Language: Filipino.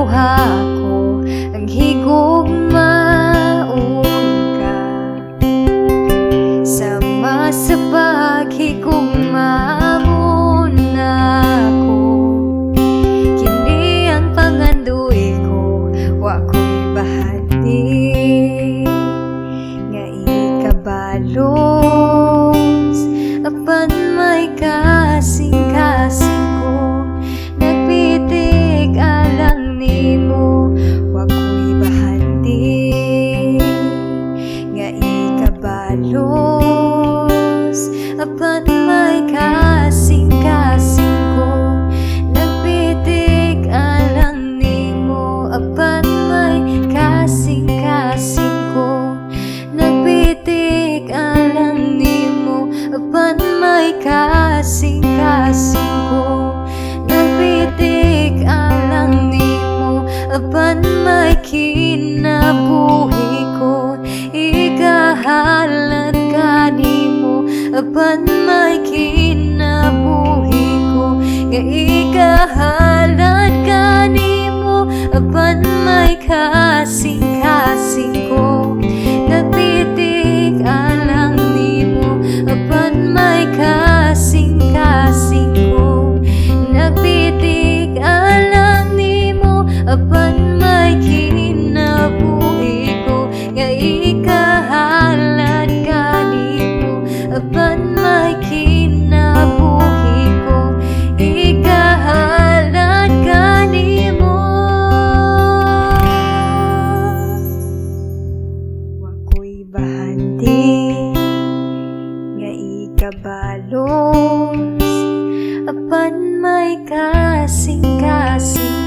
luha ko ang higugmaon ka. Sama sa paghigugmaon ako, kini ang pangandoy ko, wa ko'y bahati nga ikabalos. Apan may kasing-kasing ko, nagpitik alang nimo, wa ko'y bahati nga ikabalos. Apan may kasing-kasing ko, nagpitik alang nimo. Apan may kasing-kasing ko, nagpitik alang nimo. Apan may kasing-kasing ko, nagpitik alang nimo. Apan may kinabuhi ko, ikahalad ka nimo. Apan may kinabuhi ko, nga ikahalad ka nimo. Apan may kasing-kasing ko, nagpitik alang nimo. Apan may kasing-kasing ko, nagpitik alang nimo. Apan may kinabuhi ko, nga ikahalad ka nimo. Apan may kinabuhi ko, ikahalad ka nimo. Wa ko'y bahati nga ikabalos. Apan may kasing-kasing